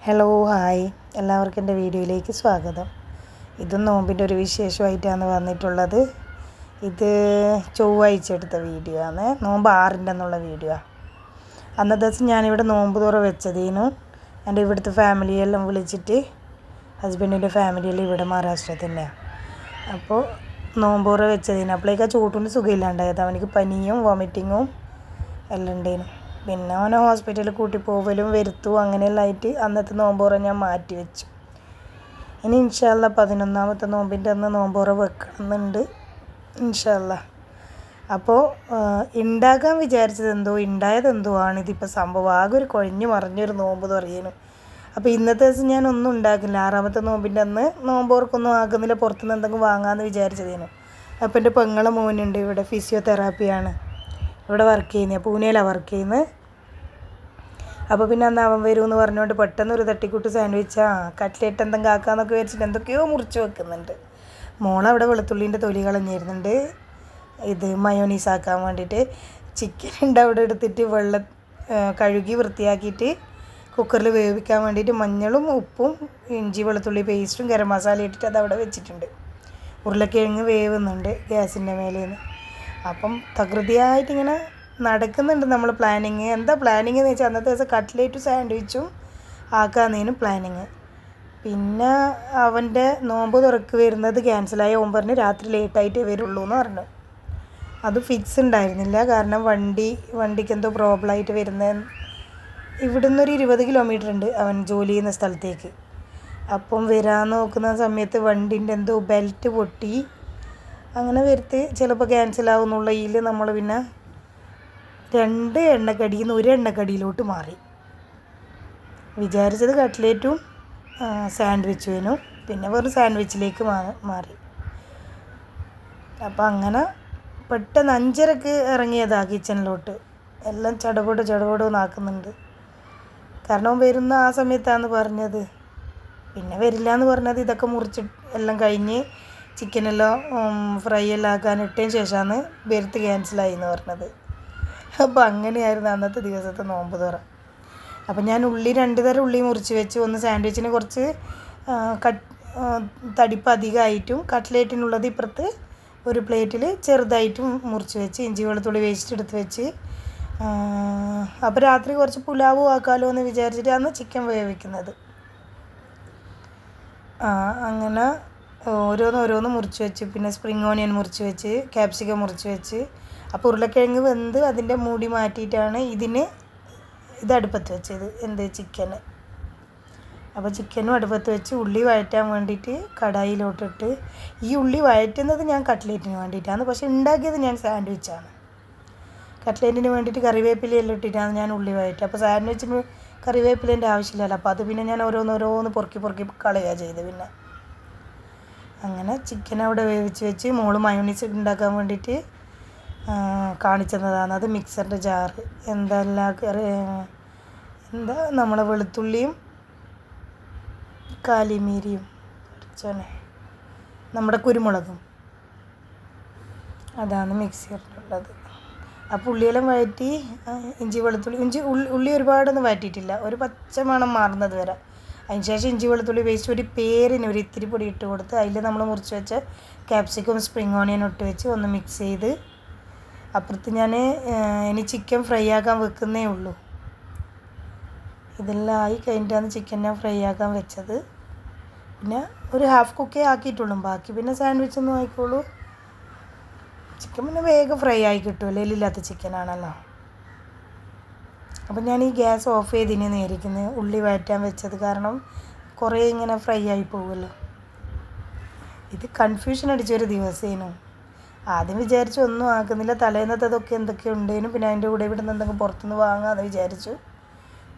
Hello hi എല്ലാവർക്കും എൻ്റെ വീഡിയോയിലേക്ക് സ്വാഗതം. ഇത് നോമ്പിൻ്റെ ഒരു വിശേഷമായിട്ടാണ് വന്നിട്ടുള്ളത്. ഇത് ചൊവ്വാഴ്ച എടുത്ത വീഡിയോ ആണ്. നോമ്പ് 6 എന്നുള്ള വീഡിയോ. അന്നത്തെ ദിവസം ഞാനിവിടെ നോമ്പ് തുറ വെച്ചതിനും എൻ്റെ ഇവിടുത്തെ ഫാമിലിയെല്ലാം വിളിച്ചിട്ട്, ഹസ്ബൻഡിൻ്റെ ഫാമിലിയെല്ലാം ഇവിടെ മഹാരാഷ്ട്ര തന്നെയാണ്. അപ്പോൾ നോമ്പ് തുറ വെച്ചതിന് അപ്പോഴേക്കാ ചൂട്ടിന് സുഖമില്ലാണ്ടായത്. അവനിക്ക് പനിയും വോമിറ്റിങ്ങും എല്ലാം ഉണ്ടായിരുന്നു. പിന്നെ അവനെ ഹോസ്പിറ്റലിൽ കൂട്ടി പോവലും വരുത്തും അങ്ങനെയെല്ലാം ആയിട്ട് അന്നത്തെ നോമ്പുറ ഞാൻ മാറ്റി വെച്ചു. ഇനി ഇൻഷാ അല്ലാ 11ാമത്തെ നോമ്പിൻ്റെ അന്ന് നോമ്പുറ വെക്കണമെന്നുണ്ട് ഇൻഷാ അല്ലാ. അപ്പോൾ ഉണ്ടാക്കാൻ വിചാരിച്ചതെന്തോ ഉണ്ടായതെന്തോ ആണ്. ഇതിപ്പോൾ സംഭവം ആകെ ഒരു കുഴഞ്ഞു മറിഞ്ഞൊരു നോമ്പ് തുറയേനു. അപ്പോൾ ഇന്നത്തെ ദിവസം ഞാൻ ഒന്നും ഉണ്ടാക്കില്ല. 6ാമത്തെ നോമ്പിൻ്റെ അന്ന് നോമ്പോർക്കൊന്നും ആക്കുന്നില്ല, പുറത്തുനിന്ന് എന്തെങ്കിലും വാങ്ങാമെന്ന് വിചാരിച്ചതേനു. അപ്പോൾ എൻ്റെ പെങ്ങളെ മോനുണ്ട് ഇവിടെ, ഫിസിയോതെറാപ്പിയാണ് ഇവിടെ വർക്ക് ചെയ്യുന്നത്, പൂനെയിലാണ് വർക്ക് ചെയ്യുന്നത്. അപ്പോൾ പിന്നെ അന്ന് അവൻ വരുമെന്ന് പറഞ്ഞുകൊണ്ട് പെട്ടെന്ന് ഒരു തട്ടിക്കൂട്ട് സാൻഡ്വിച്ച് കട്ട്ലേറ്റ് എന്തെങ്കിലും ആക്കാമെന്നൊക്കെ വെച്ചിട്ട് എന്തൊക്കെയോ മുറിച്ച് വെക്കുന്നുണ്ട്. മോളവിടെ വെളുത്തുള്ളീൻ്റെ തൊലി കളഞ്ഞിരുന്നുണ്ട് ഇത് മയോണീസ് ആക്കാൻ വേണ്ടിയിട്ട്. ചിക്കൻ ഉണ്ട് അവിടെ എടുത്തിട്ട് കഴുകി വൃത്തിയാക്കിയിട്ട് കുക്കറിൽ വേവിക്കാൻ വേണ്ടിയിട്ട് മഞ്ഞളും ഉപ്പും ഇഞ്ചി വെളുത്തുള്ളി പേസ്റ്റും ഗരം മസാല ഇട്ടിട്ട് അതവിടെ വെച്ചിട്ടുണ്ട്. ഉരുളക്കിഴങ്ങ് വേവുന്നുണ്ട് ഗ്യാസിൻ്റെ മേലേന്ന്. അപ്പം തകൃതിയായിട്ടിങ്ങനെ നടക്കുന്നുണ്ട് നമ്മൾ പ്ലാനിങ്. എന്താ പ്ലാനിങ് എന്ന് വെച്ചാൽ അന്നത്തെ ദിവസം കട്ട്ലേറ്റും സാൻഡ്വിച്ചും ആക്കാന്നേനും പ്ലാനിങ്. പിന്നെ അവൻ്റെ നോമ്പ് തുറക്ക് വരുന്നത് ക്യാൻസലായി. ഓൻ പറഞ്ഞ് രാത്രി ലേറ്റായിട്ടേ വരുള്ളൂ എന്ന് പറഞ്ഞു. അത് ഫിക്സ് ഉണ്ടായിരുന്നില്ല, കാരണം വണ്ടിക്ക് എന്തോ പ്രോബ്ലമായിട്ട് വരുന്നത്. ഇവിടുന്ന് ഒരു 20 കിലോമീറ്റർ ഉണ്ട് അവൻ ജോലി ചെയ്യുന്ന സ്ഥലത്തേക്ക്. അപ്പം വരാൻ നോക്കുന്ന സമയത്ത് വണ്ടിൻ്റെ എന്തോ ബെൽറ്റ് പൊട്ടി അങ്ങനെ വരുത്തി ചിലപ്പോൾ ക്യാൻസലാവുന്നുള്ള ഇതിൽ നമ്മൾ പിന്നെ 2 എണ്ണക്കടിയിൽ നിന്ന് 1 എണ്ണക്കടിയിലോട്ട് മാറി. വിചാരിച്ചത് കട്ട്ലേറ്റും സാൻഡ്വിച്ചും, പിന്നെ വെറും സാൻഡ്വിച്ചിലേക്ക് മാറി. അപ്പോൾ അങ്ങനെ പെട്ടെന്ന് 5:30ക്ക് ഇറങ്ങിയതാണ് കിച്ചണിലോട്ട്. എല്ലാം ചടപട നാക്കുന്നുണ്ട്. കാരണം വരുന്ന ആ സമയത്താണ് പറഞ്ഞത്. പിന്നെ വരില്ല എന്ന് പറഞ്ഞത് ഇതൊക്കെ മുറിച്ച് എല്ലാം കഴിഞ്ഞ് ചിക്കനെല്ലാം ഫ്രൈ എല്ലാം ആക്കാനിട്ടതിന് ശേഷമാണ് ബെർത്ത് ക്യാൻസലായി എന്ന് പറഞ്ഞത്. അപ്പോൾ അങ്ങനെയായിരുന്നു അന്നത്തെ ദിവസത്തെ നോമ്പ് തുറ. അപ്പോൾ ഞാൻ 2 തരം ഉള്ളി മുറിച്ച് വെച്ച്, ഒന്ന് സാൻഡ്വിച്ചിന് കുറച്ച് തടിപ്പ് അധികമായിട്ടും കട്ട്ലേറ്റിനുള്ളത് ഇപ്പുറത്ത് ഒരു പ്ലേറ്റിൽ ചെറുതായിട്ടും മുറിച്ച് വെച്ച്, ഇഞ്ചി വെളുത്തുള്ളി വേസ്റ്റ് എടുത്ത് വെച്ച്. അപ്പോൾ രാത്രി കുറച്ച് പുലാവും ആക്കാമല്ലോ എന്ന് വിചാരിച്ചിട്ടാണ് ചിക്കൻ വേവിക്കുന്നത്. അങ്ങനെ ഓരോന്ന് മുറിച്ച് വെച്ച്, പിന്നെ സ്പ്രിങ് ഓണിയൻ മുറിച്ച് വെച്ച്, ക്യാപ്സിക്കം മുറിച്ച് വെച്ച്. അപ്പോൾ ഉരുളക്കിഴങ്ങ് വെന്ത് അതിൻ്റെ മൂടി മാറ്റിയിട്ടാണ് ഇത് അടുപ്പത്ത് വെച്ചത്, ചിക്കന്. അപ്പോൾ ചിക്കനും അടുപ്പത്ത് വെച്ച് ഉള്ളി വഴറ്റാൻ വേണ്ടിയിട്ട് കടായിലോട്ടിട്ട്. ഈ ഉള്ളി വഴറ്റുന്നത് ഞാൻ കട്ട്ലേറ്റിന് വേണ്ടിയിട്ടാണ്, പക്ഷേ ഉണ്ടാക്കിയത് ഞാൻ സാൻഡ്വിച്ചാണ്. കട്ട്ലേറ്റിന് വേണ്ടിയിട്ട് കറിവേപ്പിലയെല്ലാം ഇട്ടിട്ടാണ് ഞാൻ ഉള്ളി വഴറ്റുക. അപ്പോൾ സാൻഡ്വിച്ചിന് കറിവേപ്പിലേൻ്റെ ആവശ്യമില്ലല്ലോ. അപ്പോൾ അത് പിന്നെ ഞാൻ ഓരോന്ന് പൊറുക്കി കളയുക ചെയ്ത്. പിന്നെ അങ്ങനെ ചിക്കൻ അവിടെ വേവിച്ച് വെച്ച് മോള് മയോണീസ് ഉണ്ടാക്കാൻ വേണ്ടിയിട്ട് കാണിച്ചതാണ്. അത് മിക്സറിൻ്റെ ജാറ് നമ്മളെ വെളുത്തുള്ളിയും കാലിമീരിയും നമ്മുടെ കുരുമുളകും അതാണ് മിക്സിയിലുള്ളത്. അപ്പോൾ ഉള്ളിയെല്ലാം വഴറ്റി ഉള്ളി ഒരുപാടൊന്നും വഴറ്റിയിട്ടില്ല, ഒരു പച്ച മണം മാറുന്നത് വരെ. അതിന് ശേഷം ഇഞ്ചി വെളുത്തുള്ളി പേസ്റ്റ് ഒരു പേരിന് ഒരു ഇത്തിരി പൊടി ഇട്ട് കൊടുത്ത് അതിൽ നമ്മൾ മുറിച്ച് വെച്ച ക്യാപ്സിക്കം സ്പ്രിങ് ഓണിയൻ ഇട്ട് വെച്ച് ഒന്ന് മിക്സ് ചെയ്ത്. അപ്പുറത്ത് ഞാൻ ഇനി ചിക്കൻ ഫ്രൈ ആക്കാൻ വെക്കുന്നേ ഉള്ളൂ. ഇതെല്ലാം ആയി കഴിഞ്ഞിട്ടാണ് ചിക്കൻ ഞാൻ ഫ്രൈ ആക്കാൻ വെച്ചത്. പിന്നെ ഒരു ഹാഫ് കുക്കേ ആക്കിയിട്ടുള്ളൂ, ബാക്കി പിന്നെ സാൻഡ്വിച്ചൊന്നും ആയിക്കോളൂ. ചിക്കൻ പിന്നെ വേഗം ഫ്രൈ ആയി കിട്ടുമല്ലോ, എല്ലില്ലാത്ത ചിക്കനാണല്ലോ. അപ്പം ഞാൻ ഈ ഗ്യാസ് ഓഫ് ചെയ്തിന് നേരിക്കുന്നത് ഉള്ളി വഴറ്റാൻ വെച്ചത്, കാരണം കുറേ ഇങ്ങനെ ഫ്രൈ ആയി പോകുമല്ലോ. ഇത് കൺഫ്യൂഷൻ അടിച്ചൊരു ദിവസേനു. ആദ്യം വിചാരിച്ചു ഒന്നും ആക്കുന്നില്ല, തലേന്നത്തതൊക്കെ എന്തൊക്കെ ഉണ്ടേനും, പിന്നെ അതിൻ്റെ കൂടെ ഇവിടെ നിന്ന് എന്തെങ്കിലും പുറത്തുനിന്ന് വാങ്ങാമെന്ന് വിചാരിച്ചു.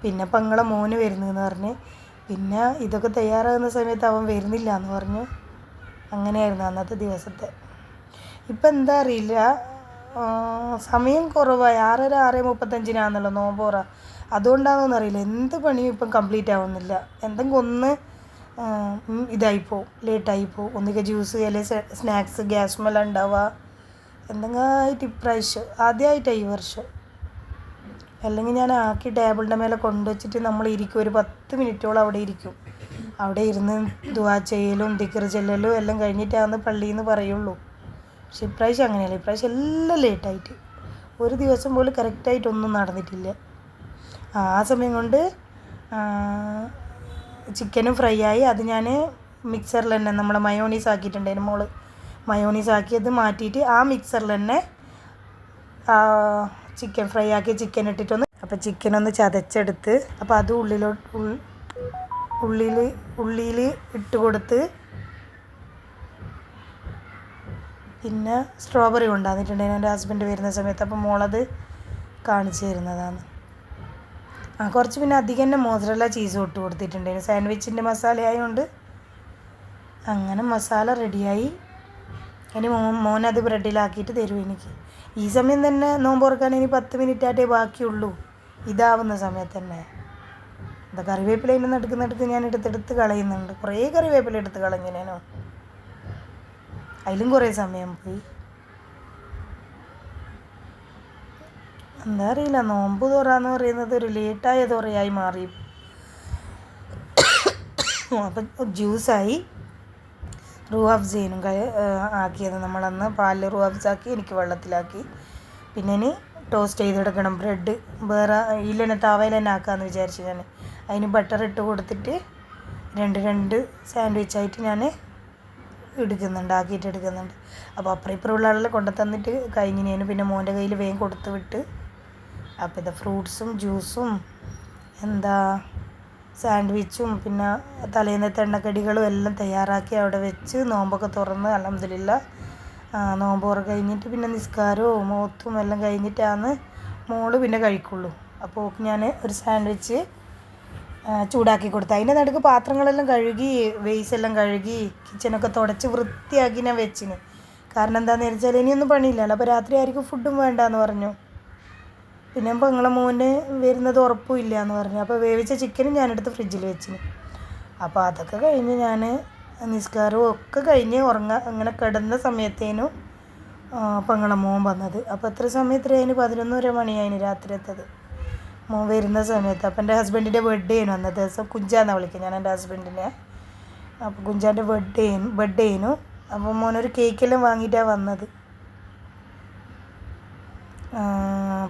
പിന്നെ പെങ്ങളെ മോന് വരുന്നതെന്ന് പറഞ്ഞ്, പിന്നെ ഇതൊക്കെ തയ്യാറാകുന്ന സമയത്ത് അവൻ വരുന്നില്ല എന്ന് പറഞ്ഞു. അങ്ങനെയായിരുന്നു അന്നത്തെ ദിവസത്തെ. ഇപ്പം എന്താ അറിയില്ല, സമയം കുറവായി. 6:35 നോമ്പോറ. അതുകൊണ്ടാണെന്നൊന്നും അറിയില്ല, എന്ത് പണിയും ഇപ്പം കംപ്ലീറ്റ് ആവുന്നില്ല. എന്തെങ്കിലും ഒന്ന് ഇതായിപ്പോവും, ലേറ്റായിപ്പോവും. ഒന്നുകിൽ ജ്യൂസ് അല്ലെങ്കിൽ സ്നാക്സ് ഗ്യാസ്മെല്ലാം ഉണ്ടാവുക. എന്തെങ്കിലും ആയിട്ട് ഇപ്രാവശ്യം ആദ്യമായിട്ടാണ് ഈ വർഷം അല്ലെങ്കിൽ ഞാൻ ആക്കി ടേബിളിൻ്റെ മേലെ കൊണ്ടുവച്ചിട്ട് നമ്മൾ ഇരിക്കും, ഒരു 10 മിനിറ്റോളം അവിടെ ഇരിക്കും. അവിടെ ഇരുന്ന് ദുആ ചെയ്യലും ദിക്ർ ചെല്ലലും എല്ലാം കഴിഞ്ഞിട്ടാണ് പള്ളിയിൽ നിന്ന് പറയുള്ളൂ. പക്ഷെ ഇപ്രാവശ്യം അങ്ങനെയല്ല. ഇപ്രാവശ്യം എല്ലാം ലേറ്റായിട്ട്, ഒരു ദിവസം പോലും കറക്റ്റായിട്ടൊന്നും നടന്നിട്ടില്ല. ആ സമയം കൊണ്ട് ചിക്കനും ഫ്രൈ ആയി. അത് ഞാൻ മിക്സറിൽ തന്നെ നമ്മളെ മയോണീസ് ആക്കിയിട്ടുണ്ടായിരുന്നു. മോള് മയോണീസ് ആക്കിയത് മാറ്റിയിട്ട് ആ മിക്സറിൽ തന്നെ ചിക്കൻ ഫ്രൈ ആക്കി ചിക്കൻ ഇട്ടിട്ടൊന്ന്, അപ്പോൾ ചിക്കനൊന്ന് ചതച്ചെടുത്ത്, അപ്പോൾ അത് ഉള്ളിയിൽ ഇട്ട് കൊടുത്ത്, പിന്നെ സ്ട്രോബെറി കൊണ്ടുവന്നിട്ടുണ്ടായിരുന്നു എൻ്റെ ഹസ്ബൻഡ് വരുന്ന സമയത്ത്. അപ്പോൾ മോളത് കാണിച്ചു തരുന്നതാണ്. കുറച്ച് പിന്നെ അധികം തന്നെ മോസറല്ല ചീസ് ഇട്ട് കൊടുത്തിട്ടുണ്ടായിരുന്നു, സാൻഡ്വിച്ചിൻ്റെ മസാല ആയതുകൊണ്ട്. അങ്ങനെ മസാല റെഡിയായി. ഇനി മോനത് ബ്രെഡിലാക്കിയിട്ട് തരും എനിക്ക്. ഈ സമയം തന്നെ നോമ്പ് തുറക്കാൻ ഇനി 10 മിനിറ്റായിട്ടേ ബാക്കിയുള്ളൂ, ഇതാവുന്ന സമയത്ത് തന്നെ. അത് കറിവേപ്പില ഇന്ന് എടുക്കുന്നിടത്ത് ഞാൻ എടുത്തെടുത്ത് കളയുന്നുണ്ട്. കുറേ കറിവേപ്പില എടുത്ത് കളഞ്ഞിനേനോ, അതിലും കുറേ സമയം പോയി. എന്താ അറിയില്ല, നോമ്പ് തുറന്ന് പറയുന്നത് ഒരു ലേറ്റായ തുറയായി മാറി. അപ്പം ജ്യൂസായി, റൂഹബ്സേനും ആക്കിയത് നമ്മളന്ന് പാലിൽ റൂഹബ്സാക്കി എനിക്ക് വെള്ളത്തിലാക്കി. പിന്നെ ഇനി ടോസ്റ്റ് ചെയ്തെടുക്കണം ബ്രെഡ്. വേറെ ഇല്ലെന്നെ തവയിൽ തന്നെ ആക്കാമെന്ന് വിചാരിച്ചു ഞാൻ. അതിന് ബട്ടർ ഇട്ട് കൊടുത്തിട്ട് രണ്ട് സാൻഡ്വിച്ചായിട്ട് ഞാൻ ആക്കിയിട്ട് എടുക്കുന്നുണ്ട്. അപ്പോൾ അപ്പുറം ഇപ്പുറമുള്ള ആളെല്ലാം കൊണ്ടു തന്നിട്ട് കഴിഞ്ഞിനേന്. പിന്നെ മോൻ്റെ കയ്യിൽ വേഗം കൊടുത്ത് വിട്ട്. അപ്പോൾ ഇത് ഫ്രൂട്ട്സും ജ്യൂസും സാൻഡ്വിച്ചും പിന്നെ തലേന്നത്തെ എണ്ണക്കടികളും എല്ലാം തയ്യാറാക്കി അവിടെ വെച്ച് നോമ്പൊക്കെ തുറന്ന് അൽഹംദുലില്ലാ നോമ്പ് തുറ കഴിഞ്ഞിട്ട് പിന്നെ നിസ്കാരവും മോത്തും എല്ലാം കഴിഞ്ഞിട്ടാണ് മോള് പിന്നെ കഴിക്കുള്ളൂ. അപ്പോൾ ഞാൻ ഒരു സാൻഡ്വിച്ച് ചൂടാക്കി കൊടുത്തു. അതിൻ്റെ നടുക്ക് പാത്രങ്ങളെല്ലാം കഴുകി, വേസെല്ലാം കഴുകി, കിച്ചനൊക്കെ തുടച്ച് വൃത്തിയാക്കി ഞാൻ വെച്ചിന്. കാരണം എന്താണെന്ന് വെച്ചാൽ ഇനിയൊന്നും പണിയില്ലല്ലോ. അപ്പോൾ രാത്രി ആയിരിക്കും ഫുഡും വേണ്ടാന്ന് പറഞ്ഞു. പിന്നെ പെങ്ങളെ മോന് വരുന്നത് ഉറപ്പും ഇല്ല എന്ന് പറഞ്ഞു. അപ്പോൾ വേവിച്ച ചിക്കനും ഞാനെടുത്ത് ഫ്രിഡ്ജിൽ വെച്ചിന്. അപ്പോൾ അതൊക്കെ കഴിഞ്ഞ് ഞാൻ നിസ്കാരവും ഒക്കെ കഴിഞ്ഞ് അങ്ങനെ കിടന്ന സമയത്തേനും പെങ്ങളെ മോൻ വന്നത്. അപ്പോൾ എത്ര സമയത്തിനായിന് 11:30 മണിയായിന് രാത്രി എത്തത് മോൻ വരുന്ന സമയത്ത്. അപ്പം എൻ്റെ ഹസ്ബൻഡിൻ്റെ ബർത്ത്ഡേ ആയിരുന്നു അന്നത്തെ ദിവസം. കുഞ്ചാന്നാണ് വിളിക്കുക ഞാൻ എൻ്റെ ഹസ്ബൻഡിനെ. അപ്പോൾ കുഞ്ചാൻ്റെ ബർത്ത്ഡേ ആയിരുന്നു. അപ്പോൾ മോനൊരു കേക്കെല്ലാം വാങ്ങിയിട്ടാണ് വന്നത്.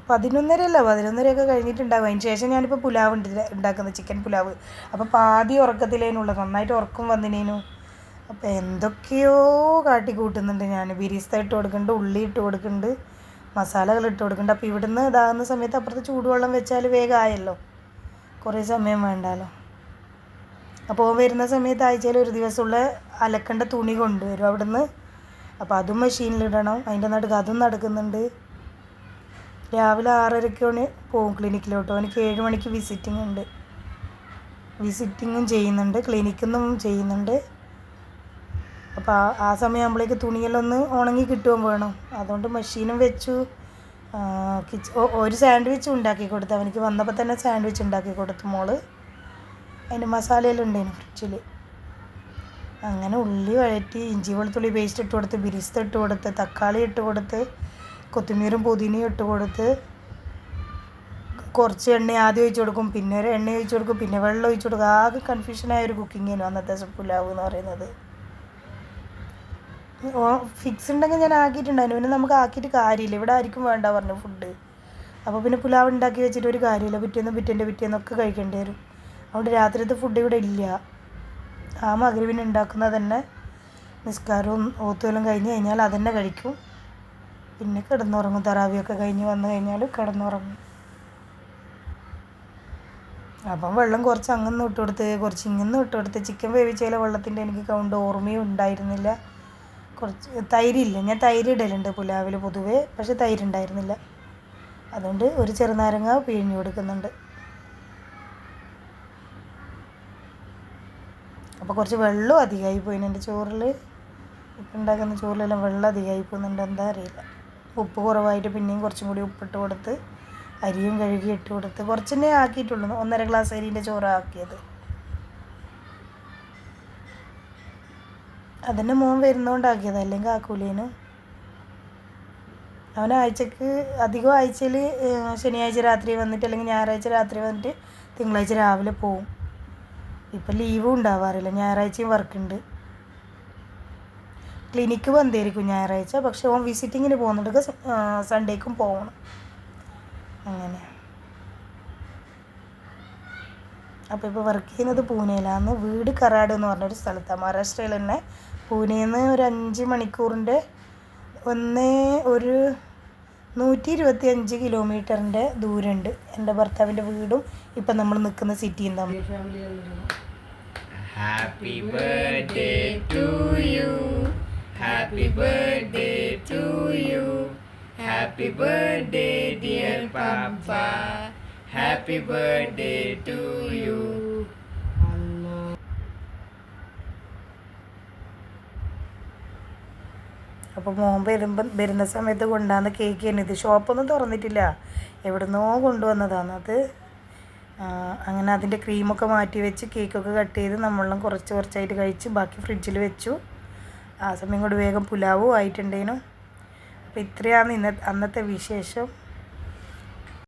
11:30 കഴിഞ്ഞിട്ടുണ്ടാകും. അതിന് ശേഷം ഞാനിപ്പോൾ പുലാവ് ഉണ്ടാക്കുന്നത്, ചിക്കൻ പുലാവ്. അപ്പോൾ പാതി ഉറക്കത്തിലേനുള്ളത്, നന്നായിട്ട് ഉറക്കം വന്നിനേനു. അപ്പോൾ എന്തൊക്കെയോ കാട്ടിക്കൂട്ടുന്നുണ്ട് ഞാൻ. ബിരിസ്ത ഇട്ട് കൊടുക്കുന്നുണ്ട്, ഉള്ളി ഇട്ട് കൊടുക്കുന്നുണ്ട്, മസാലകൾ ഇട്ട് കൊടുക്കുന്നുണ്ട്. അപ്പോൾ ഇവിടുന്ന് ഇതാകുന്ന സമയത്ത് അപ്പുറത്ത് ചൂടുവെള്ളം വെച്ചാൽ വേഗം ആയല്ലോ, കുറേ സമയം വേണ്ടല്ലോ. അപ്പോൾ വരുന്ന സമയത്ത് ആഴ്ചയിൽ ഒരു ദിവസമുള്ള അലക്കേണ്ട തുണി കൊണ്ടുവരും അവിടുന്ന്. അപ്പോൾ അതും മെഷീനിലിടണം. അതിൻ്റെ നടുക്ക് അതും നടക്കുന്നുണ്ട്. രാവിലെ 6:30 പോകും ക്ലിനിക്കിലോട്ടോ. എനിക്ക് 7 മണിക്ക് വിസിറ്റിങ്ങും ചെയ്യുന്നുണ്ട്, ക്ലിനിക്കിൽ നിന്നും ചെയ്യുന്നുണ്ട്. അപ്പോൾ ആ സമയമാകുമ്പോഴേക്ക് തുണിയെല്ലാം ഒന്ന് ഉണങ്ങി കിട്ടുകയും വേണം. അതുകൊണ്ട് മെഷീനും വെച്ചു. ഒരു സാൻഡ്വിച്ച് ഉണ്ടാക്കി കൊടുത്തു അവനിക്ക്. വന്നപ്പോൾ തന്നെ സാൻഡ്വിച്ച് ഉണ്ടാക്കി കൊടുത്തു മോള്. അതിൻ്റെ മസാലയെല്ലാം ഉണ്ടായിരുന്നു ഫ്രിഡ്ജിൽ. അങ്ങനെ ഉള്ളി വഴറ്റി, ഇഞ്ചി വെളുത്തുള്ളി പേസ്റ്റ് ഇട്ട് കൊടുത്ത്, ബിരിസ്ത ഇട്ട് കൊടുത്ത്, തക്കാളി ഇട്ട് കൊടുത്ത്, കൊത്തമീരും പുതിനയും ഇട്ട് കൊടുത്ത്, കുറച്ച് എണ്ണ ആദ്യം ഒഴിച്ച് കൊടുക്കും, പിന്നെ ഒരു എണ്ണ ഒഴിച്ച് കൊടുക്കും, പിന്നെ വെള്ളം ഒഴിച്ച് കൊടുക്കും. ആകെ കൺഫ്യൂഷനായ ഒരു കുക്കിംഗ് ആയിരുന്നു അന്നത്തെ പുലാവ് എന്ന് പറയുന്നത്. ഫിക്സ് ഉണ്ടെങ്കിൽ ഞാൻ ആക്കിയിട്ടുണ്ടായിരുന്നു. പിന്നെ നമുക്ക് ആക്കിയിട്ട് കാര്യമില്ല, ഇവിടെ ആയിരിക്കും വേണ്ട പറഞ്ഞു ഫുഡ്. അപ്പോൾ പിന്നെ പുലാവ് ഉണ്ടാക്കി വെച്ചിട്ട് ഒരു കാര്യമില്ല. പിറ്റേന്നൊക്കെ കഴിക്കേണ്ടി വരും. അതുകൊണ്ട് രാത്രിയത്തെ ഫുഡ് ഇവിടെ ഇല്ല. ആ മഗ്‌രിബിന് ഉണ്ടാക്കുന്നത് തന്നെ നിസ്കാരവും ഓത്തുമെല്ലാം കഴിഞ്ഞ് കഴിഞ്ഞാൽ അതന്നെ കഴിക്കും. പിന്നെ കിടന്നുറങ്ങും. തറാവിയൊക്കെ കഴിഞ്ഞ് വന്നു കഴിഞ്ഞാൽ കിടന്നുറങ്ങും. അപ്പം വെള്ളം കുറച്ച് അങ്ങനെ ഇട്ട് കൊടുത്ത്, കുറച്ച് ഇങ്ങനെ ഇട്ട് കൊടുത്ത്. ചിക്കൻ വേവിച്ചാൽ വെള്ളത്തിൻ്റെ എനിക്ക് കൗണ്ട് ഓർമ്മയും ഉണ്ടായിരുന്നില്ല. കുറച്ച് തൈരില്ല, ഞാൻ തൈര് ഇടലുണ്ട് പുലാവിൽ പൊതുവേ, പക്ഷെ തൈര് ഉണ്ടായിരുന്നില്ല. അതുകൊണ്ട് ഒരു ചെറുനാരങ്ങ പിഴിഞ്ഞ് കൊടുക്കുന്നുണ്ട്. അപ്പോൾ കുറച്ച് വെള്ളം അധികമായി പോയിന് എൻ്റെ ചോറിൽ. ഇപ്പം ഉണ്ടാക്കുന്ന ചോറിലെല്ലാം വെള്ളം അധികമായി പോകുന്നുണ്ട്, എന്താ അറിയില്ല. ഉപ്പ് കുറവായിട്ട് പിന്നെയും കുറച്ചും കൂടി ഉപ്പിട്ട് കൊടുത്ത്, അരിയും കഴുകി ഇട്ട് കൊടുത്ത്, കുറച്ച് തന്നെ ആക്കിയിട്ടുള്ളൂ. 1.5 ഗ്ലാസ് അരിൻ്റെ ചോറ് ആക്കിയത്. അതിൻ്റെ മോൻ വരുന്നതുകൊണ്ട് ആക്കിയത്, അല്ലെങ്കിൽ ആക്കൂലേനു. അവൻ ആഴ്ചക്ക് അധികം ആഴ്ചയിൽ ശനിയാഴ്ച രാത്രി വന്നിട്ട് അല്ലെങ്കിൽ ഞായറാഴ്ച രാത്രി വന്നിട്ട് തിങ്കളാഴ്ച രാവിലെ പോവും. ഇപ്പം ലീവും ഉണ്ടാവാറില്ല, ഞായറാഴ്ചയും വർക്കുണ്ട്. ക്ലിനിക്ക് ബന്ധായിരിക്കും ഞായറാഴ്ച, പക്ഷെ ഓൻ വിസിറ്റിങ്ങിന് പോകുന്നുണ്ട്, സൺഡേക്കും പോകണം. അങ്ങനെ അപ്പോൾ ഇപ്പോൾ വർക്ക് ചെയ്യുന്നത് പൂനെയിലാണ്. വീട് കറാട് എന്ന് പറഞ്ഞൊരു സ്ഥലത്താണ്, മഹാരാഷ്ട്രയിൽ തന്നെ. പൂനെയിൽ നിന്ന് ഒരു 5 മണിക്കൂറിൻ്റെ ഒരു 125 കിലോമീറ്ററിൻ്റെ ദൂരമുണ്ട് എൻ്റെ ഭർത്താവിൻ്റെ വീടും ഇപ്പം നമ്മൾ നിൽക്കുന്ന സിറ്റിയും തമ്മിൽ. Happy birthday to you, happy birthday to you, happy birthday dear പാപ്പ, ഹാപ്പി ബർത്ത്ഡേ ടു യു. അപ്പോൾ മോൻ വരുന്ന സമയത്ത് കൊണ്ടുവന്ന കേക്ക് തന്നെ ഇത്. ഷോപ്പൊന്നും തുറന്നിട്ടില്ല, എവിടുന്നോ കൊണ്ടുവന്നതാണ് അത്. അങ്ങനെ അതിൻ്റെ ക്രീമൊക്കെ മാറ്റി വെച്ച് കേക്കൊക്കെ കട്ട് ചെയ്ത് നമ്മളെല്ലാം കുറച്ചായിട്ട് കഴിച്ച് ബാക്കി ഫ്രിഡ്ജിൽ വെച്ചു. ആ സമയം കൊണ്ട് വേഗം പുലാവും ആയിട്ടുണ്ടേനു. അപ്പോൾ ഇത്രയാണ് അന്നത്തെ വിശേഷം.